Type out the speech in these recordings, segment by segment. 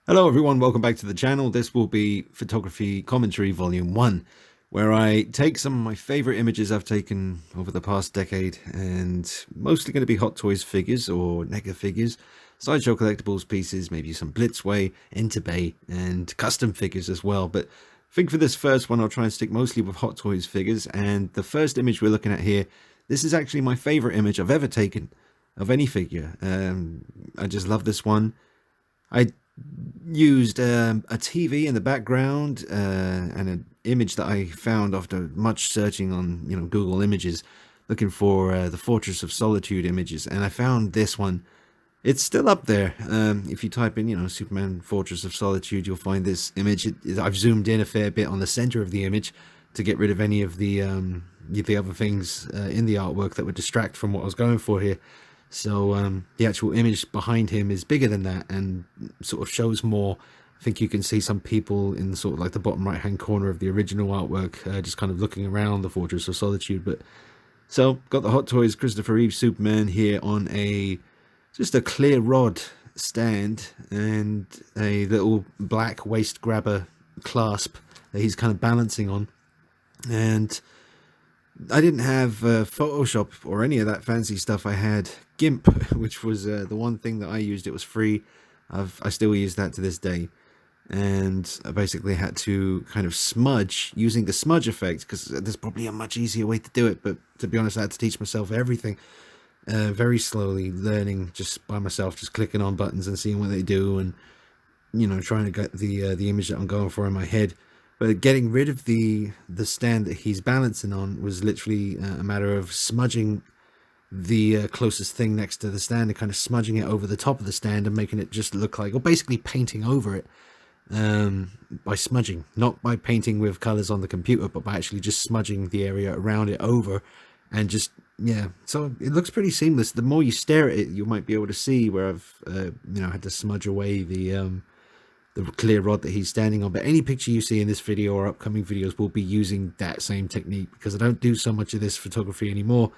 Hello everyone, welcome back to the channel. This will be Photography Commentary Volume 1, where I take some of my favourite images I've taken over the past decade, and mostly going to be Hot Toys figures or NECA figures, Sideshow Collectibles pieces, maybe some Blitzway, Interbay, and custom figures as well. But I think for this first one I'll try and stick mostly with Hot Toys figures, and the first image we're looking at here, this is actually my favourite image I've ever taken of any figure. I just love this one. I used a TV in the background and an image that I found after much searching on Google Images, looking for the Fortress of Solitude images, and I found this one. It's still up there. If you type in Superman Fortress of Solitude, you'll find this image. I've zoomed in a fair bit on the center of the image to get rid of any of the other things in the artwork that would distract from what I was going for here. So the actual image behind him is bigger than that and sort of shows more. I think you can see some people in sort of like the bottom right hand corner of the original artwork, just kind of looking around the Fortress of Solitude. But so got the Hot Toys Christopher Reeve Superman here on just a clear rod stand and a little black waist grabber clasp that he's kind of balancing on. And I didn't have Photoshop or any of that fancy stuff. I had GIMP, which was the one thing that I used. It was free. I still use that to this day. And I basically had to kind of smudge using the smudge effect, because there's probably a much easier way to do it. But to be honest, I had to teach myself everything very slowly, learning just by myself, just clicking on buttons and seeing what they do, and trying to get the image that I'm going for in my head. But getting rid of the stand that he's balancing on was literally a matter of smudging the closest thing next to the stand and kind of smudging it over the top of the stand and making it just look like, or basically painting over it by smudging, not by painting with colors on the computer, but by actually just smudging the area around it over. And just, yeah, so it looks pretty seamless. The more you stare at it, you might be able to see where I've had to smudge away the clear rod that he's standing on. But any picture you see in this video or upcoming videos will be using that same technique, because I don't do so much of this photography anymore.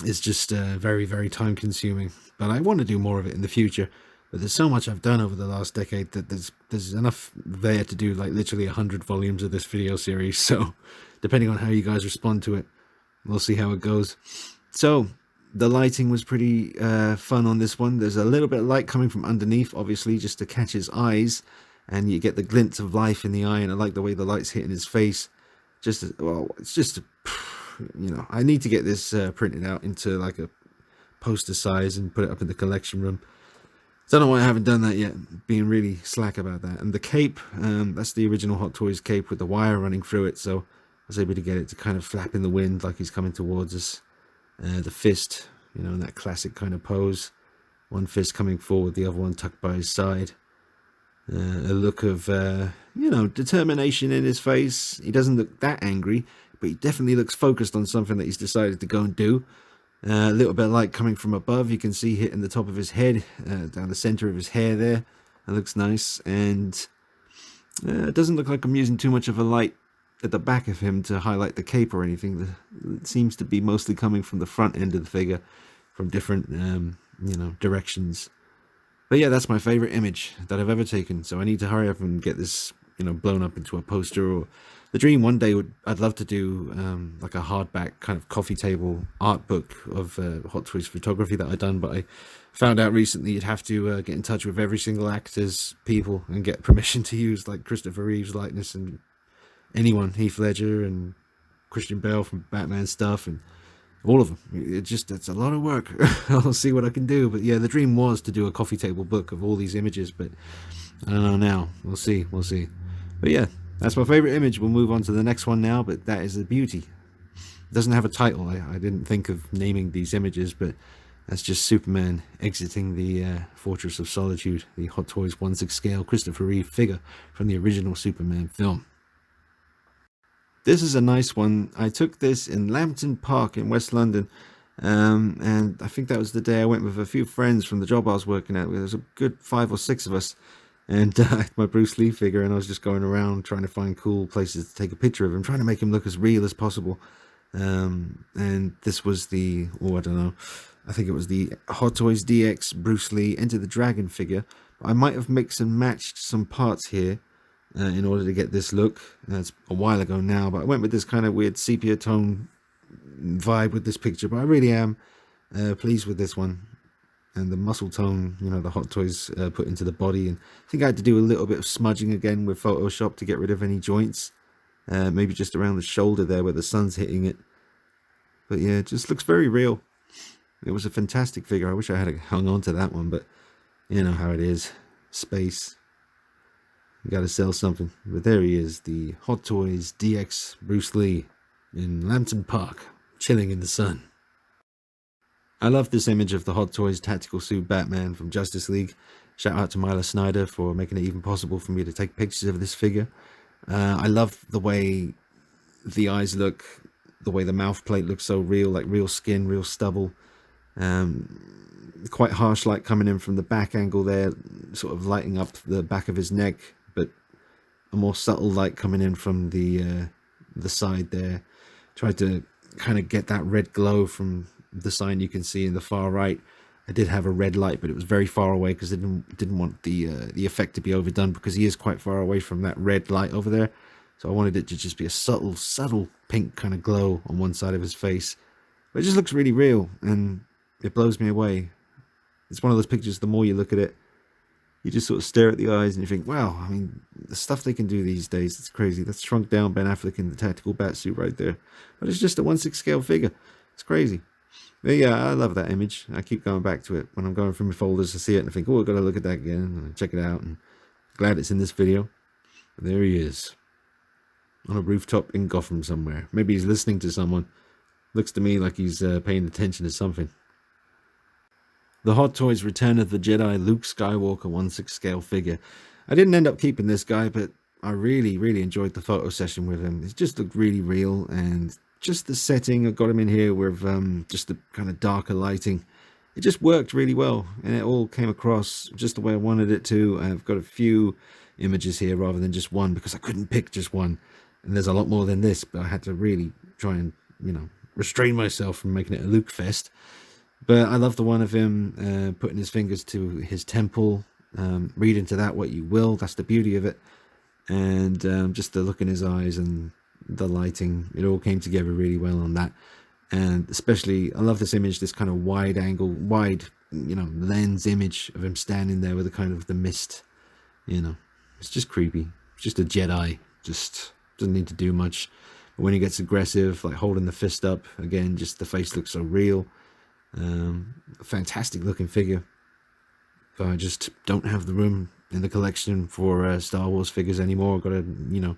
It's just very, very time consuming, but I want to do more of it in the future. But there's so much I've done over the last decade that there's enough there to do like literally 100 volumes of this video series. So depending on how you guys respond to it, we'll see how it goes. So the lighting was pretty fun on this one. There's a little bit of light coming from underneath, obviously, just to catch his eyes, and you get the glints of life in the eye. And I like the way the light's hitting his face. It's just I need to get this printed out into like a poster size and put it up in the collection room. Don't know why I haven't done that yet, being really slack about that. And the cape, that's the original Hot Toys cape with the wire running through it, so I was able to get it to kind of flap in the wind like he's coming towards us. The fist, in that classic kind of pose. One fist coming forward, the other one tucked by his side. A look of, determination in his face. He doesn't look that angry, but he definitely looks focused on something that he's decided to go and do. A little bit of light coming from above. You can see hitting the top of his head, down the center of his hair there. That looks nice. And it doesn't look like I'm using too much of a light at the back of him to highlight the cape or anything. It seems to be mostly coming from the front end of the figure, from different, directions. But yeah, that's my favorite image that I've ever taken. So I need to hurry up and get this, blown up into a poster. Or the dream one day I'd love to do like a hardback kind of coffee table art book of Hot Toys photography that I've done. But I found out recently you'd have to get in touch with every single actor's people and get permission to use like Christopher Reeve's likeness and anyone, Heath Ledger and Christian Bale from Batman stuff, and all of them. It's a lot of work. I'll see what I can do. But yeah, the dream was to do a coffee table book of all these images, but I don't know now. We'll see. But yeah, that's my favorite image. We'll move on to the next one now, but that is the beauty. It doesn't have a title. I didn't think of naming these images, but that's just Superman exiting the Fortress of Solitude, the Hot Toys 1/6 scale Christopher Reeve figure from the original Superman film. This is a nice one. I took this in Lambton Park in West London, and I think that was the day I went with a few friends from the job I was working at. There was a good 5 or 6 of us, and my Bruce Lee figure, and I was just going around trying to find cool places to take a picture of him, trying to make him look as real as possible. And this was I don't know, I think it was the Hot Toys DX Bruce Lee Enter the Dragon figure, I might have mixed and matched some parts here in order to get this look. That's a while ago now, but I went with this kind of weird sepia tone vibe with this picture, but I really am pleased with this one. And the muscle tone, you know, the Hot Toys put into the body. And I think I had to do a little bit of smudging again with Photoshop to get rid of any joints. Maybe just around the shoulder there where the sun's hitting it. But yeah, it just looks very real. It was a fantastic figure. I wish I had hung on to that one, but you know how it is. Space. You gotta sell something. But there he is, the Hot Toys DX Bruce Lee in Lambton Park, chilling in the sun. I love this image of the Hot Toys tactical suit Batman from Justice League. Shout out to Mila Snyder for making it even possible for me to take pictures of this figure. I love the way the eyes look, the way the mouth plate looks so real, like real skin, real stubble. Quite harsh light coming in from the back angle there, sort of lighting up the back of his neck, but a more subtle light coming in from the side there. Tried to kind of get that red glow from the sign you can see in the far right. I did have a red light, but it was very far away because I didn't want the effect to be overdone, because he is quite far away from that red light over there. So I wanted it to just be a subtle pink kind of glow on one side of his face. But it just looks really real, and it blows me away. It's one of those pictures, the more you look at it, you just sort of stare at the eyes and you think, wow, I mean, the stuff they can do these days, it's crazy. That's shrunk down Ben Affleck in the tactical bat suit right there. But it's just a 1/6 scale figure. It's crazy. But yeah, I love that image. I keep going back to it when I'm going through my folders to see it and I think, oh, I've got to look at that again and check it out. And glad it's in this video. But there he is, on a rooftop in Gotham somewhere. Maybe he's listening to someone. Looks to me like he's paying attention to something. The Hot Toys Return of the Jedi Luke Skywalker 1/6 scale figure. I didn't end up keeping this guy, but I really enjoyed the photo session with him. It just looked really real, and just the setting, I got him in here with just the kind of darker lighting. It just worked really well, and it all came across just the way I wanted it to. I've got a few images here rather than just one, because I couldn't pick just one. And there's a lot more than this, but I had to really try and, you know, restrain myself from making it a Luke fest. But I love the one of him putting his fingers to his temple. Read into that what you will. That's the beauty of it. And just the look in his eyes and the lighting, it all came together really well on that. And especially, I love this image, this kind of wide, you know, lens image of him standing there with the kind of the mist. You know, it's just creepy. It's just a Jedi. Just doesn't need to do much. But when he gets aggressive, like holding the fist up, again, just the face looks so real. Fantastic looking figure. But I just don't have the room in the collection for Star Wars figures anymore. I've got to, you know,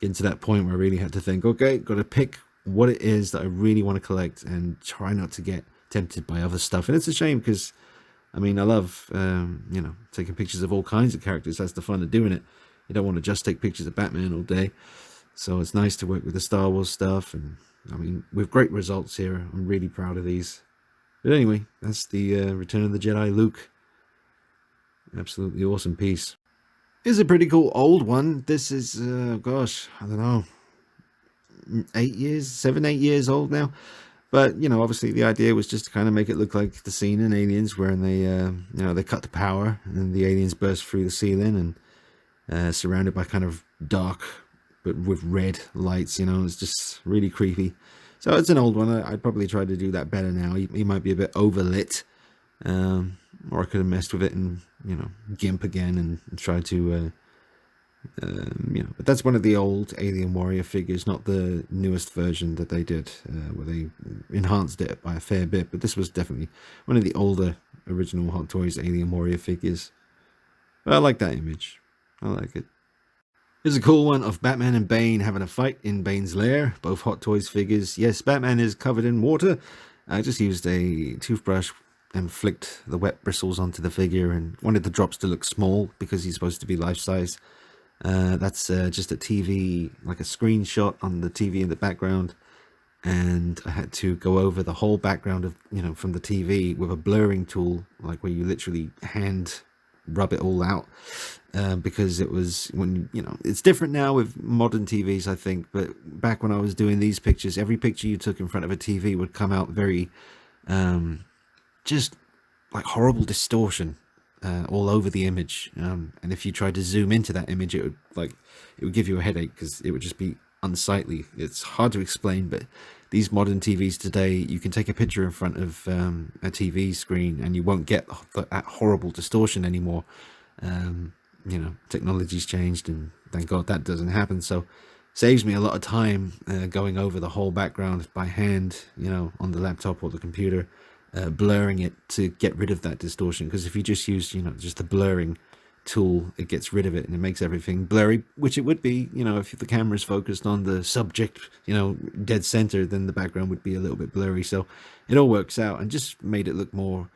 get into that point where I really had to think, okay, got to pick what it is that I really want to collect and try not to get tempted by other stuff. And it's a shame because, I mean, I love, you know, taking pictures of all kinds of characters. That's the fun of doing it. You don't want to just take pictures of Batman all day. So it's nice to work with the Star Wars stuff. And, I mean, with great results here. I'm really proud of these. But anyway, that's the Return of the Jedi Luke. Absolutely awesome piece. It's a pretty cool old one. This is, gosh, I don't know, 7, 8 years old now. But, you know, obviously the idea was just to kind of make it look like the scene in Aliens where they, you know, they cut the power and the aliens burst through the ceiling and surrounded by kind of dark, but with red lights, you know, it's just really creepy. So it's an old one. I'd probably try to do that better now. He might be a bit overlit. Or I could have messed with it and, you know, GIMP again and try to, you know. But that's one of the old Alien Warrior figures, not the newest version that they did, where they enhanced it by a fair bit. But this was definitely one of the older original Hot Toys Alien Warrior figures. But I like that image. I like it. Here's a cool one of Batman and Bane having a fight in Bane's lair. Both Hot Toys figures. Yes, Batman is covered in water. I just used a toothbrush and flicked the wet bristles onto the figure and wanted the drops to look small because he's supposed to be life-size. That's just a TV, like a screenshot on the TV in the background. And I had to go over the whole background of, you know, from the TV with a blurring tool, like where you literally hand rub it all out. Because it was when, you know, it's different now with modern TVs, I think, but back when I was doing these pictures, every picture you took in front of a TV would come out very, just like horrible distortion. all over the image, and if you tried to zoom into that image, it would give you a headache because it would just be unsightly. It's hard to explain, but these modern TVs today, you can take a picture in front of a TV screen and you won't get that horrible distortion anymore. Technology's changed, and thank God that doesn't happen. So saves me a lot of time going over the whole background by hand, on the laptop or the computer, blurring it to get rid of that distortion. Because if you just use, just the blurring tool, it gets rid of it and it makes everything blurry, which it would be, if the camera is focused on the subject, dead center, then the background would be a little bit blurry. So it all works out and just made it look more,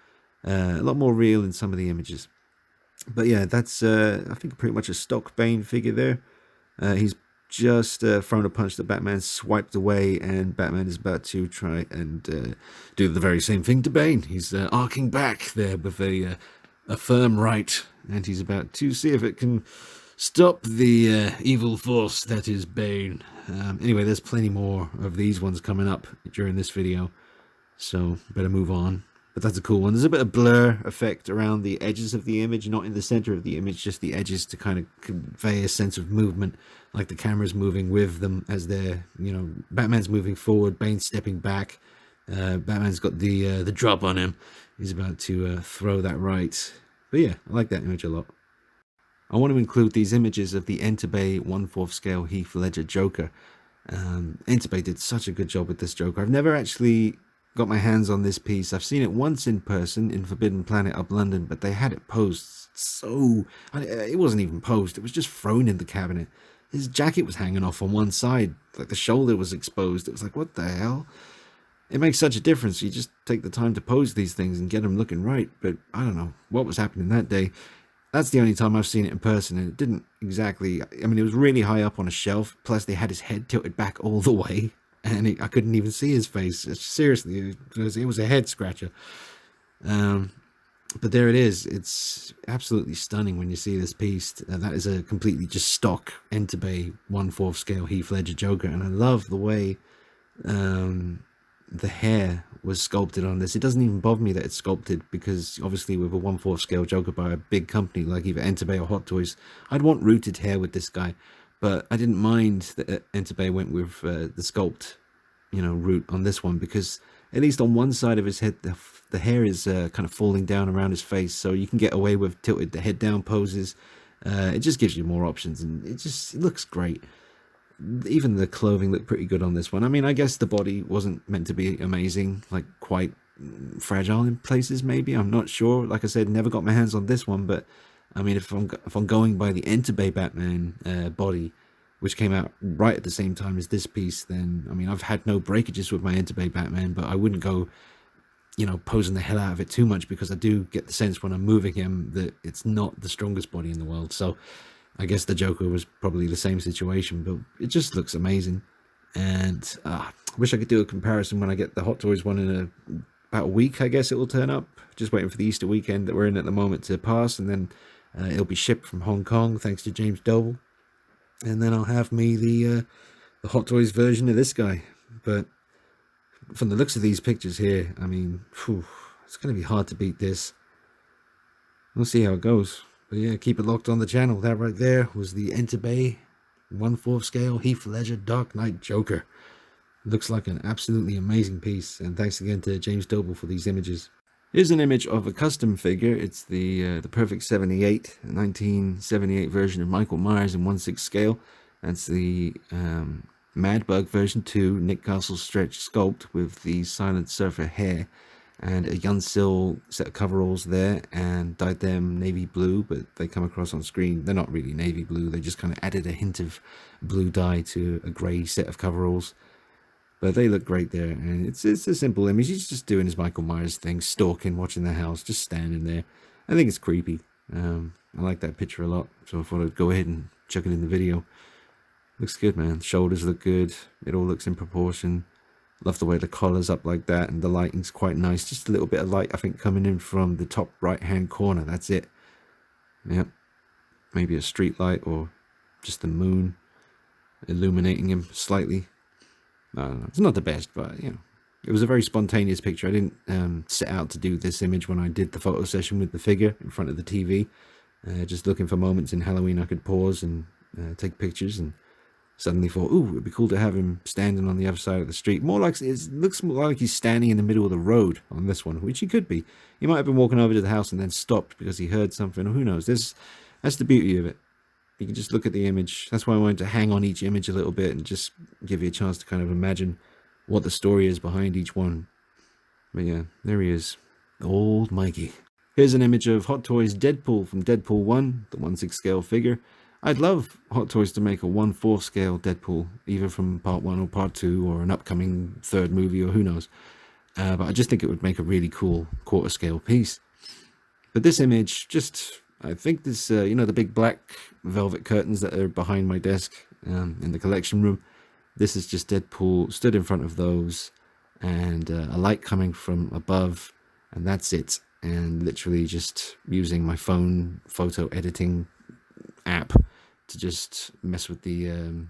a lot more real in some of the images. But yeah, that's I think pretty much a stock Bane figure there. He's just thrown a punch that Batman swiped away, and Batman is about to try and do the very same thing to Bane. He's arcing back there with a firm right, and he's about to see if it can stop the evil force that is Bane. Anyway, there's plenty more of these ones coming up during this video, so better move on. But that's a cool one. There's a bit of blur effect around the edges of the image, not in the center of the image, just the edges to kind of convey a sense of movement, like the camera's moving with them as they're, Batman's moving forward, Bane's stepping back. Batman's got the drop on him. He's about to throw that right. But yeah, I like that image a lot. I want to include these images of the Enterbay 1/4 scale Heath Ledger Joker. Enterbay did such a good job with this Joker. I've never actually got my hands on this piece. I've seen it once in person in Forbidden Planet up London, but they had it posed it wasn't even posed, it was just thrown in the cabinet. His jacket was hanging off on one side, like the shoulder was exposed. It was like, what the hell? It makes such a difference. You just take the time to pose these things and get them looking right. But I don't know what was happening that day. That's the only time I've seen it in person, and it didn't exactly, it was really high up on a shelf, plus they had his head tilted back all the way, and I couldn't even see his face. Seriously, it was a head scratcher. But there it is. It's absolutely stunning when you see this piece. That is a completely just stock Enterbay 1/4 scale Heath Ledger Joker, and I love the way the hair was sculpted on this. It doesn't even bother me that it's sculpted, because obviously with a 1/4 scale Joker by a big company like either Enterbay or Hot Toys, I'd want rooted hair with this guy. But I didn't mind that Enterbay went with the sculpt, route on this one, because at least on one side of his head, the hair is kind of falling down around his face, so you can get away with tilted the head down poses. It just gives you more options, and it looks great. Even the clothing looked pretty good on this one. I guess the body wasn't meant to be amazing, like quite fragile in places maybe. I'm not sure. Like I said, never got my hands on this one, but if I'm going by the Enterbay Batman body, which came out right at the same time as this piece, then I've had no breakages with my Enterbay Batman, but I wouldn't go posing the hell out of it too much, because I do get the sense when I'm moving him that it's not the strongest body in the world. So I guess the Joker was probably the same situation, but it just looks amazing. And I wish I could do a comparison when I get the Hot Toys one in about a week. I guess it will turn up. Just waiting for the Easter weekend that we're in at the moment to pass, and then it'll be shipped from Hong Kong, thanks to James Doble. And then I'll have me the Hot Toys version of this guy. But from the looks of these pictures here, it's going to be hard to beat this. We'll see how it goes. But yeah, keep it locked on the channel. That right there was the Enterbay 1/4 scale Heath Ledger Dark Knight Joker. Looks like an absolutely amazing piece, and thanks again to James Doble for these images. Here's an image of a custom figure. It's the Perfect 78, 1978 version of Michael Myers in 1/6 scale. That's the Mad Bug version 2, Nick Castle stretch sculpt with the Silent Surfer hair, and a Yunsil set of coveralls there, and dyed them navy blue, but they come across on screen, they're not really navy blue, they just kind of added a hint of blue dye to a grey set of coveralls. But they look great there, and it's a simple image. He's just doing his Michael Myers thing, stalking, watching the house, just standing there. I think it's creepy. I like that picture a lot, so I thought I'd go ahead and chuck it in the video. Looks good, man. Shoulders look good. It all looks in proportion. Love the way the collar's up like that, and the lighting's quite nice. Just a little bit of light, I think, coming in from the top right-hand corner. That's it. Yep. Maybe a street light or just the moon illuminating him slightly. I don't know. It's not the best, but, It was a very spontaneous picture. I didn't set out to do this image when I did the photo session with the figure in front of the TV. Just looking for moments in Halloween I could pause and take pictures, and suddenly thought, ooh, it'd be cool to have him standing on the other side of the street. More like, it looks more like he's standing in the middle of the road on this one, which he could be. He might have been walking over to the house and then stopped because he heard something, or who knows. That's the beauty of it. You can just look at the image. That's why I wanted to hang on each image a little bit and just give you a chance to kind of imagine what the story is behind each one. But yeah, there he is. Old Mikey. Here's an image of Hot Toys Deadpool from Deadpool 1, the 1/6 scale figure. I'd love Hot Toys to make a 1/4 scale Deadpool, either from part 1 or part 2 or an upcoming third movie, or who knows. But I just think it would make a really cool 1/4 scale piece. But this image, I think this, the big black velvet curtains that are behind my desk in the collection room. This is just Deadpool stood in front of those, and a light coming from above, and that's it. And literally just using my phone photo editing app to just mess with the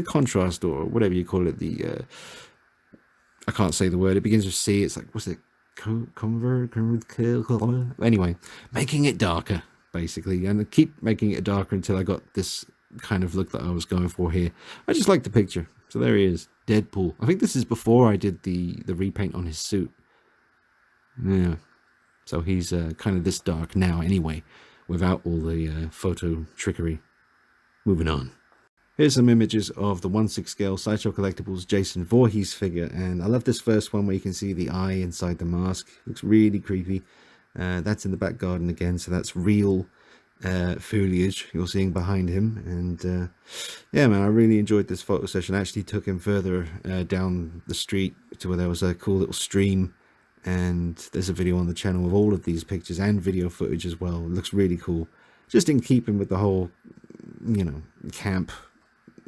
contrast, or whatever you call it. I can't say the word. It begins with C. It's like, what's it? Anyway, making it darker, basically, and I keep making it darker until I got this kind of look that I was going for here. I just like the picture. So there he is, Deadpool. I think this is before I did the repaint on his suit. Yeah. So he's kind of this dark now anyway, without all the photo trickery. Moving on. Here's some images of the 1/6 scale Sideshow Collectibles Jason Voorhees figure, and I love this first one where you can see the eye inside the mask. Looks really creepy. That's in the back garden again, so that's real foliage you're seeing behind him. And yeah, man, I really enjoyed this photo session. I actually took him further down the street to where there was a cool little stream, and there's a video on the channel of all of these pictures and video footage as well. It looks really cool, just in keeping with the whole, camp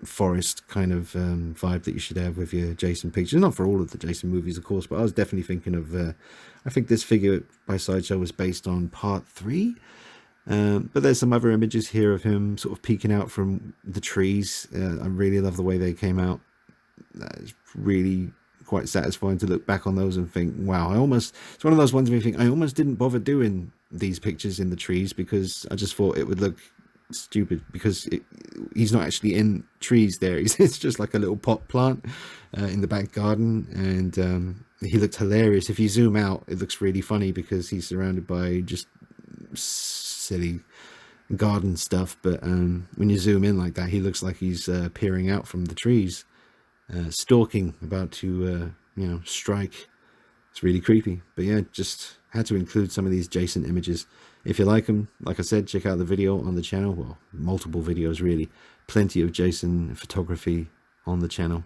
forest kind of vibe that you should have with your Jason pictures. Not for all of the Jason movies, of course, but I was definitely thinking of I think this figure by Sideshow was based on part 3. But there's some other images here of him sort of peeking out from the trees. I really love the way they came out. It's really quite satisfying to look back on those and think, wow, it's one of those ones where you think, I almost didn't bother doing these pictures in the trees because I just thought it would look stupid, because he's not actually in trees there. It's just like a little pot plant in the back garden, and he looked hilarious. If you zoom out, it looks really funny because he's surrounded by just silly garden stuff, but when you zoom in like that, he looks like he's peering out from the trees, stalking, about to strike. It's really creepy. But yeah, just had to include some of these Jason images. If you like them, like I said, check out the video on the channel. Well, multiple videos really. Plenty of Jason photography on the channel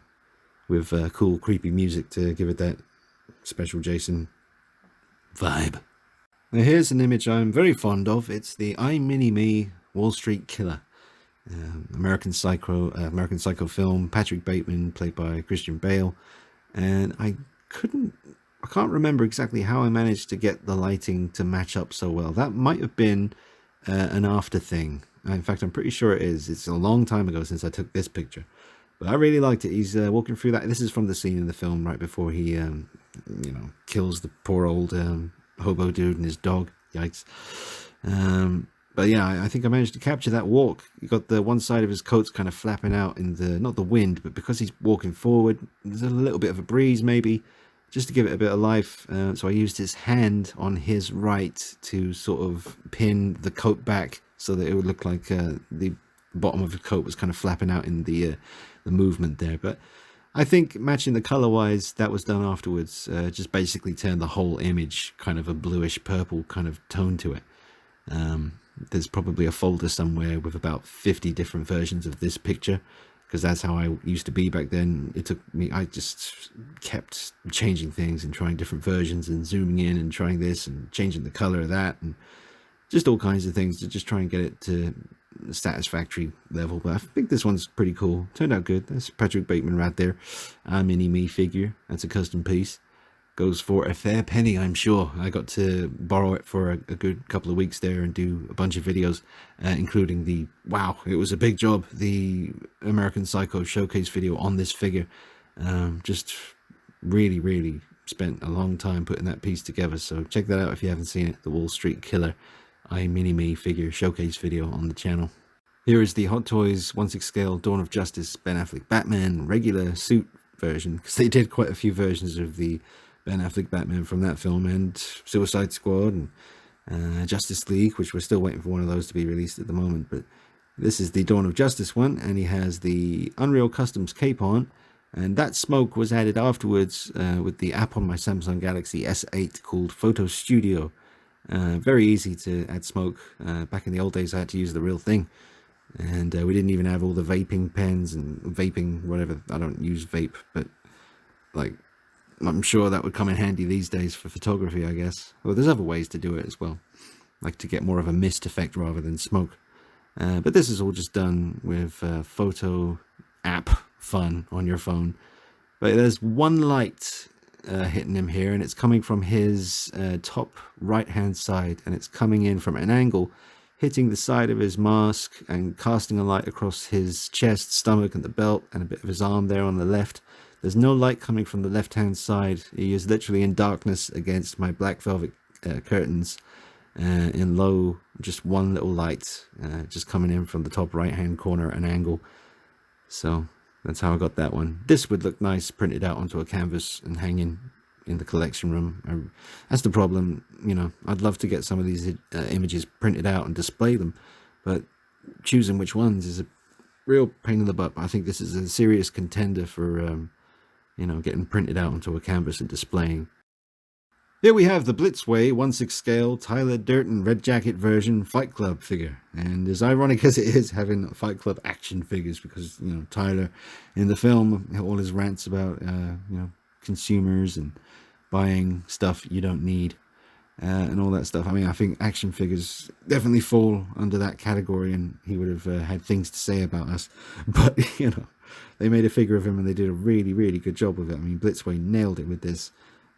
with cool creepy music to give it that special Jason vibe. Now here's an image I'm very fond of. It's the I Mini-Me Wall Street Killer. American Psycho film. Patrick Bateman played by Christian Bale. And I can't remember exactly how I managed to get the lighting to match up so well. That might have been an after thing. In fact, I'm pretty sure it is. It's a long time ago since I took this picture. But I really liked it. He's walking through that. This is from the scene in the film right before he, kills the poor old hobo dude and his dog. Yikes. But yeah, I think I managed to capture that walk. You got the one side of his coat's kind of flapping out in the, not the wind, but because he's walking forward, there's a little bit of a breeze maybe, just to give it a bit of life. So I used his hand on his right to sort of pin the coat back so that it would look like the bottom of the coat was kind of flapping out in the movement there. But I think matching the color wise, that was done afterwards. Just basically turned the whole image kind of a bluish purple kind of tone to it. There's probably a folder somewhere with about 50 different versions of this picture, because that's how I used to be back then. I just kept changing things and trying different versions and zooming in and trying this and changing the color of that and just all kinds of things to just try and get it to a satisfactory level. But I think this one's pretty cool. Turned out good. That's Patrick Bateman right there. A Mini-Me figure. That's a custom piece. Goes for a fair penny, I'm sure. I got to borrow it for a good couple of weeks there and do a bunch of videos, including it was a big job, the American Psycho showcase video on this figure. Just really spent a long time putting that piece together. So check that out if you haven't seen it. The Wall Street Killer iMini-Me figure showcase video on the channel. Here is the Hot Toys 1/6 scale Dawn of Justice Ben Affleck Batman regular suit version, because they did quite a few versions of the Ben Affleck Batman from that film, and Suicide Squad and Justice League, which we're still waiting for one of those to be released at the moment. But this is the Dawn of Justice one, and he has the Unreal Customs cape on, and that smoke was added afterwards with the app on my Samsung Galaxy S8 called Photo Studio. Very easy to add smoke. Back in the old days I had to use the real thing, and we didn't even have all the vaping pens and vaping whatever. I don't use vape, but like, I'm sure that would come in handy these days for photography, I guess. Well, there's other ways to do it as well, like to get more of a mist effect rather than smoke. But this is all just done with photo app fun on your phone. But there's one light hitting him here, and it's coming from his top right hand side, and it's coming in from an angle, hitting the side of his mask and casting a light across his chest, stomach and the belt, and a bit of his arm there on the left. There's no light coming from the left hand side. He is literally in darkness against my black velvet curtains, in low, just one little light just coming in from the top right hand corner at an angle. So that's how I got that one. This would look nice printed out onto a canvas and hanging in the collection room. That's the problem, you know. I'd love to get some of these images printed out and display them, but choosing which ones is a real pain in the butt. I think this is a serious contender for you know, getting printed out onto a canvas and displaying. Here we have the Blitzway 1/6 scale Tyler Durden Red Jacket version Fight Club figure. And as ironic as it is having Fight Club action figures, because, you know, Tyler in the film, all his rants about, you know, consumers and buying stuff you don't need and all that stuff. I mean, I think action figures definitely fall under that category, and he would have had things to say about us. But, you know, they made a figure of him and they did a really good job with it. I mean, Blitzway nailed it with this.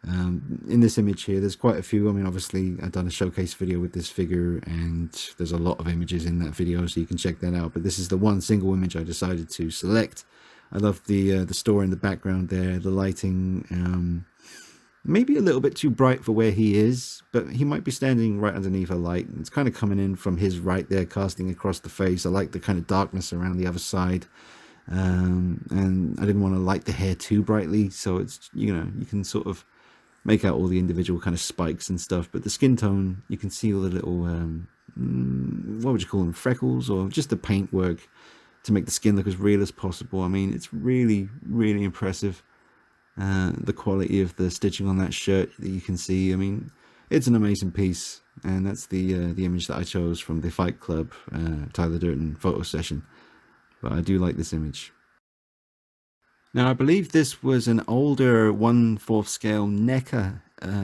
In this image here, there's quite a few. I mean, obviously I've done a showcase video with this figure, and there's a lot of images in that video, so you can check that out. But this is the one single image I decided to select. I love the store in the background there, the lighting, maybe a little bit too bright for where he is, but he might be standing right underneath a light. It's kind of coming in from his right there, casting across the face. I like the kind of darkness around the other side. And I didn't want to light the hair too brightly, so it's, you know, you can sort of make out all the individual kind of spikes and stuff, but the skin tone, you can see all the little what would you call them, freckles, or just the paint work to make the skin look as real as possible. I mean, it's really impressive, the quality of the stitching on that shirt that you can see. I mean, it's an amazing piece, and that's the image that I chose from the Fight Club Tyler Durden photo session. But I do like this image. Now, I believe this was an older 1/4 scale NECA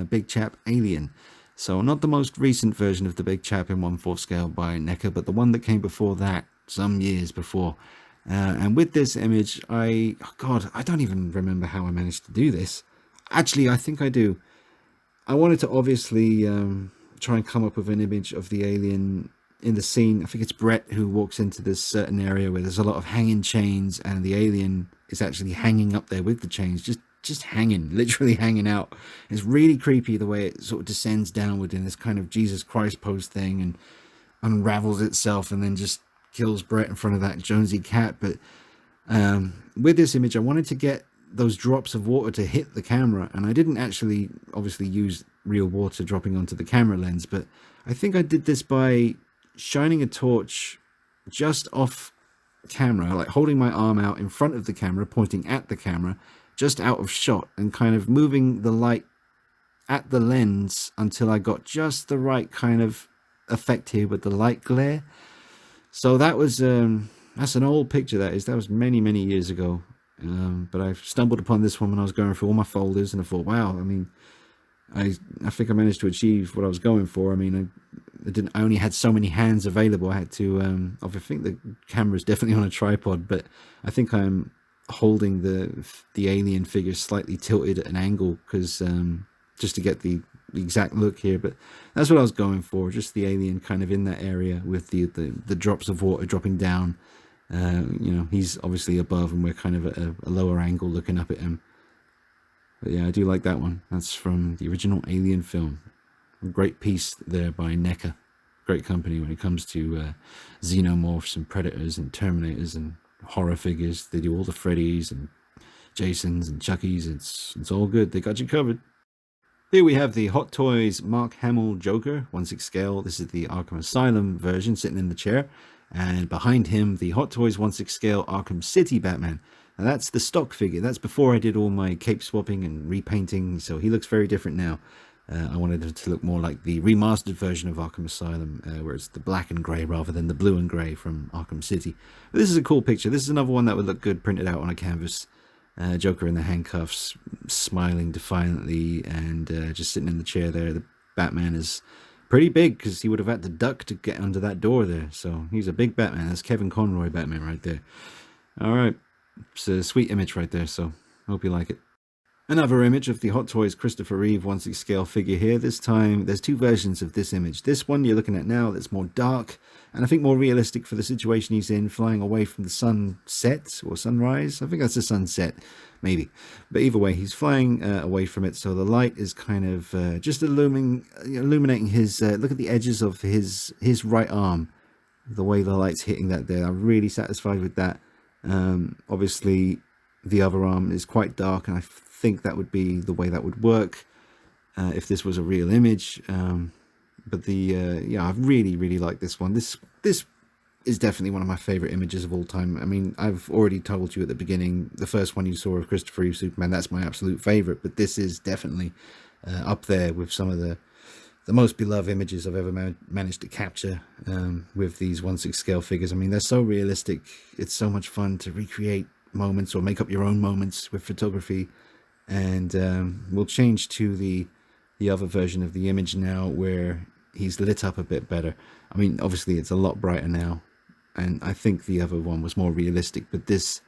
Big Chap Alien. So not the most recent version of the Big Chap in 1/4 scale by NECA, but the one that came before that, some years before. And with this image, oh God, I don't even remember how I managed to do this. Actually, I think I do. I wanted to obviously try and come up with an image of the alien in the scene. I think it's Brett who walks into this certain area where there's a lot of hanging chains, and the alien is actually hanging up there with the chains, just hanging, literally hanging out. It's really creepy the way it sort of descends downward in this kind of Jesus Christ pose thing and unravels itself and then just kills Brett in front of that Jonesy cat. But with this image, I wanted to get those drops of water to hit the camera, and I didn't actually obviously use real water dropping onto the camera lens, but I think I did this by shining a torch just off camera, like holding my arm out in front of the camera, pointing at the camera, just out of shot, and kind of moving the light at the lens until I got just the right kind of effect here with the light glare. So that was that's an old picture. That was many years ago, but I stumbled upon this one when I was going through all my folders, and I thought, wow, I mean, I think I managed to achieve what I was going for. I mean, I only had so many hands available. I had to I think the camera is definitely on a tripod, but I think I'm holding the alien figure slightly tilted at an angle, because just to get the exact look here. But that's what I was going for, just the alien kind of in that area with the drops of water dropping down. You know, he's obviously above and we're kind of at a lower angle looking up at him. But yeah, I do like that one. That's from the original Alien film. A great piece there by NECA. Great company when it comes to xenomorphs and predators and terminators and horror figures. They do all the Freddys and Jasons and Chuckies. It's all good. They got you covered. Here we have the Hot Toys Mark Hamill Joker, 1/6 scale. This is the Arkham Asylum version, sitting in the chair. And behind him, the Hot Toys 1/6 scale Arkham City Batman. And that's the stock figure. That's before I did all my cape swapping and repainting, so he looks very different now. I wanted it to look more like the remastered version of Arkham Asylum, where it's the black and grey rather than the blue and grey from Arkham City. But this is a cool picture. This is another one that would look good printed out on a canvas. Joker in the handcuffs, smiling defiantly, and just sitting in the chair there. The Batman is pretty big because he would have had to duck to get under that door there. So he's a big Batman. That's Kevin Conroy Batman right there. All right. It's a sweet image right there, so hope you like it. Another image of the Hot Toys Christopher Reeve 1/6 scale figure here. This time, there's two versions of this image. This one you're looking at now that's more dark, and I think more realistic for the situation he's in, flying away from the sunset or sunrise. I think that's a sunset, maybe. But either way, he's flying away from it, so the light is kind of just illuminating his... look at the edges of his right arm, the way the light's hitting that there. I'm really satisfied with that. Obviously, the other arm is quite dark, and I think that would be the way that would work if this was a real image. But yeah, I really like this one. This is definitely one of my favorite images of all time. I mean, I've already told you at the beginning, the first one you saw of Christopher Reeve Superman, that's my absolute favorite. But this is definitely up there with some of the most beloved images I've ever managed to capture with these 1/6 scale figures. I mean, they're so realistic. It's so much fun to recreate moments or make up your own moments with photography. And we'll change to the other version of the image now, where he's lit up a bit better. I mean, obviously it's a lot brighter now, and I think the other one was more realistic, but this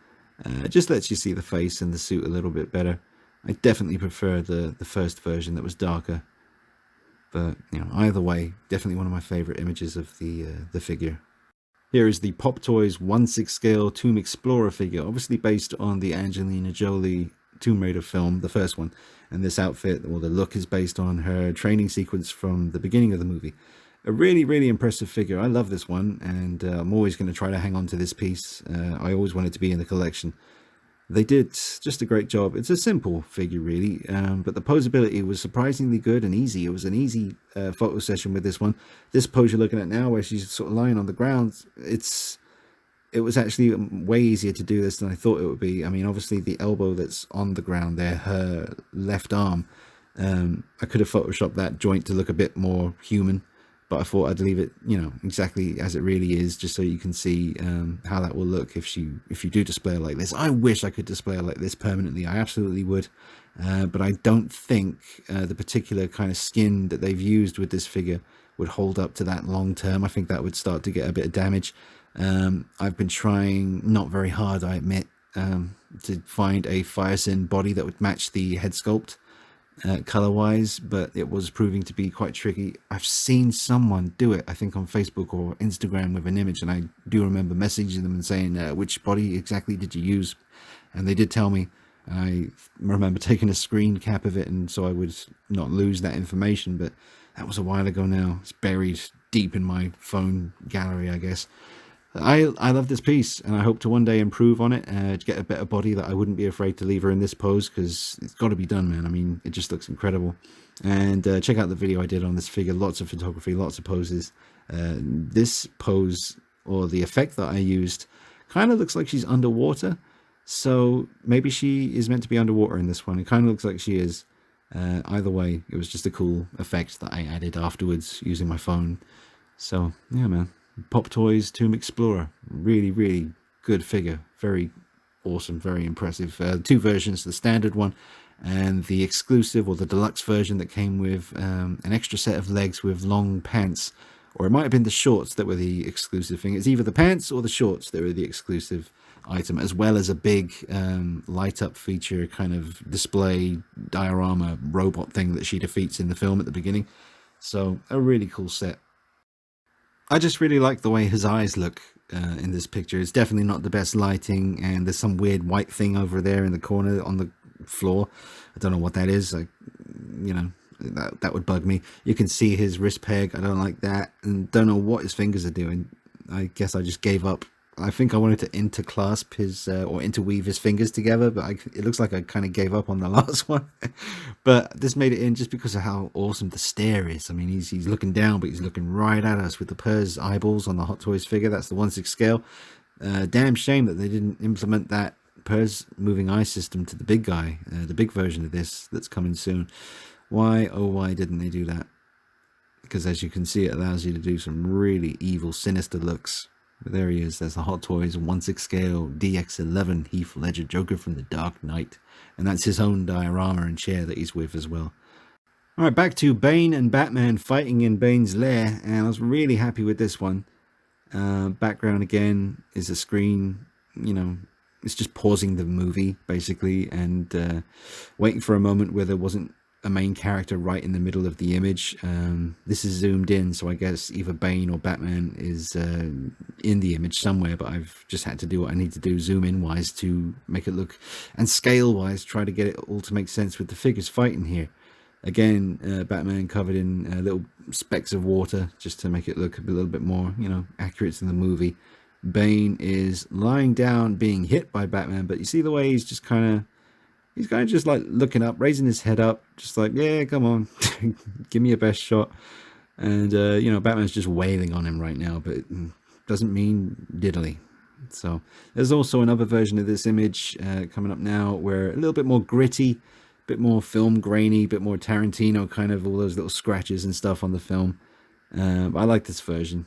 just lets you see the face and the suit a little bit better. I definitely prefer the first version that was darker. But, you know, either way, definitely one of my favorite images of the figure. Here is the Pop Toys 1/6 scale Tomb Explorer figure, obviously based on the Angelina Jolie Tomb Raider film, the first one. And this outfit, or the look, is based on her training sequence from the beginning of the movie. A really impressive figure. I love this one, and I'm always going to try to hang on to this piece. I always want it to be in the collection. They did just a great job. It's a simple figure, really, but the posability was surprisingly good and easy. It was an easy photo session with this one. This pose you're looking at now, where she's sort of lying on the ground, it was actually way easier to do this than I thought it would be. I mean, obviously the elbow that's on the ground there, her left arm, I could have photoshopped that joint to look a bit more human, but I thought I'd leave it, you know, exactly as it really is, just so you can see how that will look if you do display it like this. I wish I could display it like this permanently. I absolutely would, but I don't think the particular kind of skin that they've used with this figure would hold up to that long term. I think that would start to get a bit of damage. I've been trying, not very hard, I admit, to find a Firesin body that would match the head sculpt color wise, but it was proving to be quite tricky. I've seen someone do it, I think on Facebook or Instagram, with an image, and I do remember messaging them and saying, which body exactly did you use? And they did tell me. I remember taking a screen cap of it, and so I would not lose that information, but that was a while ago now. It's buried deep in my phone gallery, I guess. I love this piece, and I hope to one day improve on it, to get a better body that I wouldn't be afraid to leave her in this pose, because it's got to be done, man. I mean, it just looks incredible. And check out the video I did on this figure. Lots of photography, lots of poses. This pose, or the effect that I used, kind of looks like she's underwater. So maybe she is meant to be underwater in this one. It kind of looks like she is. Either way, it was just a cool effect that I added afterwards using my phone. So, yeah, man. Pop Toys Tomb Explorer. Really good figure. Very awesome, very impressive. Two versions, the standard one and the exclusive, or the deluxe version, that came with an extra set of legs with long pants. Or it might have been the shorts that were the exclusive thing. It's either the pants or the shorts that were the exclusive item, as well as a big light up feature kind of display diorama robot thing that she defeats in the film at the beginning. So a really cool set. I just really like the way his eyes look in this picture. It's definitely not the best lighting, and there's some weird white thing over there in the corner on the floor. I don't know what that is. That would bug me. You can see his wrist peg. I don't like that, and don't know what his fingers are doing. I guess I just gave up. I think I wanted to interclasp his or interweave his fingers together, but it looks like I kind of gave up on the last one. But this made it in just because of how awesome the stare is. I mean, he's looking down, but he's looking right at us with the Purr's eyeballs on the Hot Toys figure. That's the 1/6 scale. Damn shame that they didn't implement that Purr's moving eye system to the big guy, the big version of this that's coming soon. Why, oh why didn't they do that? Because as you can see, it allows you to do some really evil, sinister looks. But there he is. There's the Hot Toys 1/6 scale DX11 Heath Ledger Joker from the Dark Knight. And that's his own diorama and chair that he's with as well. Alright, back to Bane and Batman fighting in Bane's lair. And I was really happy with this one. Background again is a screen, it's just pausing the movie basically and waiting for a moment where there wasn't a main character right in the middle of the image. This is zoomed in, so I guess either Bane or Batman is in the image somewhere, but I've just had to do what I need to do zoom in wise to make it look, and scale wise try to get it all to make sense with the figures fighting here. Again, Batman covered in little specks of water just to make it look a little bit more, accurate to the movie. Bane is lying down being hit by Batman, but you see the way he's kind of just like looking up, raising his head up, just like, yeah, come on, give me your best shot. And, Batman's just wailing on him right now, but it doesn't mean diddly. So there's also another version of this image coming up now where a little bit more gritty, a bit more film grainy, a bit more Tarantino, kind of all those little scratches and stuff on the film. I like this version,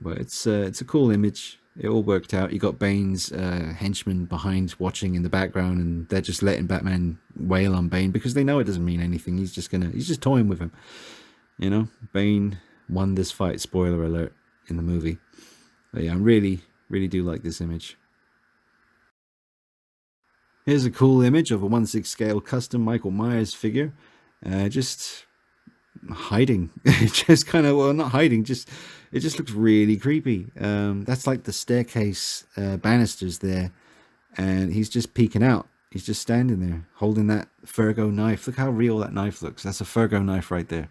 but it's a cool image. It all worked out. You got Bane's henchmen behind watching in the background, and they're just letting Batman wail on Bane because they know it doesn't mean anything. He's just toying with him. Bane won this fight, spoiler alert, in the movie. But yeah, I really, really do like this image. Here's a cool image of a 1/6 scale custom Michael Myers figure. Just hiding. Just kind of, well, not hiding, it just looks really creepy. That's like the staircase banisters there, and he's just peeking out. He's just standing there holding that Fergo knife. Look how real that knife looks. That's a Fergo knife right there.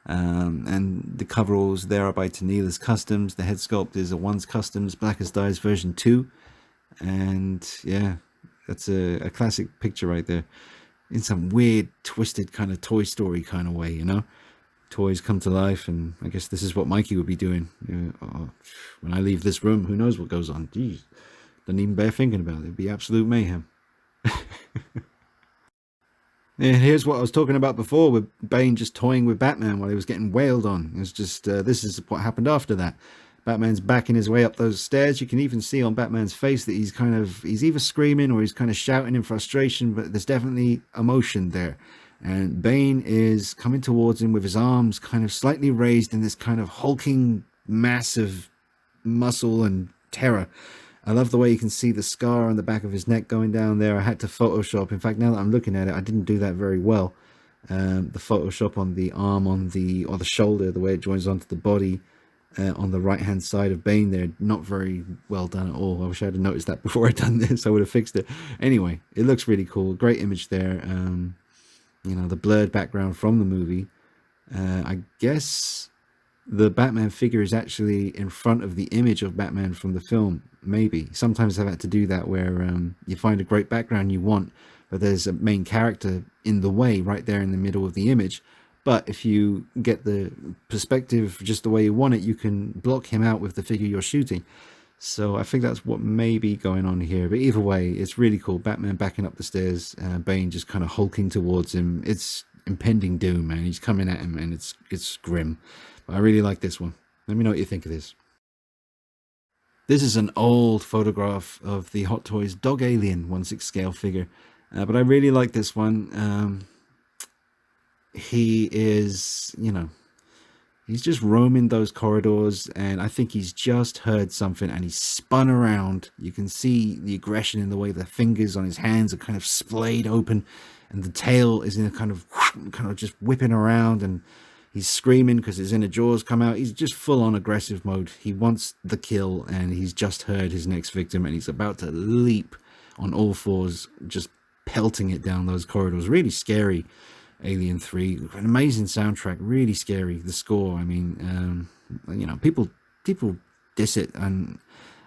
And the coveralls there are by Tanila's Customs. The head sculpt is a One's Customs Blackest Dies version 2, and yeah, that's a classic picture right there, in some weird twisted kind of Toy Story kind of way. Toys come to life, and I guess this is what Mikey would be doing. When I leave this room, who knows what goes on. Jeez, doesn't even bear thinking about it. It'd be absolute mayhem. And here's what I was talking about before, with Bane just toying with Batman while he was getting wailed on. It was just, this is what happened after that. Batman's backing his way up those stairs. You can even see on Batman's face that he's either screaming or he's kind of shouting in frustration, but there's definitely emotion there. And Bane is coming towards him with his arms kind of slightly raised in this kind of hulking mass of muscle and terror. I love the way you can see the scar on the back of his neck going down there. I had to Photoshop. In fact, now that I'm looking at it, I didn't do that very well. The Photoshop on the arm, or the shoulder, the way it joins onto the body on the right-hand side of Bane there, not very well done at all. I wish I had noticed that before I'd done this. I would have fixed it. Anyway, it looks really cool. Great image there. The blurred background from the movie. I guess the Batman figure is actually in front of the image of Batman from the film. Maybe. Sometimes I've had to do that where you find a great background you want, but there's a main character in the way right there in the middle of the image. But if you get the perspective just the way you want it, you can block him out with the figure you're shooting. So I think that's what may be going on here. But either way, it's really cool. Batman backing up the stairs, Bane just kind of hulking towards him. It's impending doom, man. He's coming at him, and it's grim. But I really like this one. Let me know what you think of this. This is an old photograph of the Hot Toys Dog Alien 1/6 scale figure. But I really like this one. He is, he's just roaming those corridors, and I think he's just heard something, and he's spun around. You can see the aggression in the way the fingers on his hands are kind of splayed open, and the tail is in a kind of just whipping around, and he's screaming because his inner jaws come out. He's just full on aggressive mode. He wants the kill, and he's just heard his next victim, and he's about to leap on all fours, just pelting it down those corridors. Really scary. Alien 3, an amazing soundtrack, really scary. The score, I mean, people diss it, and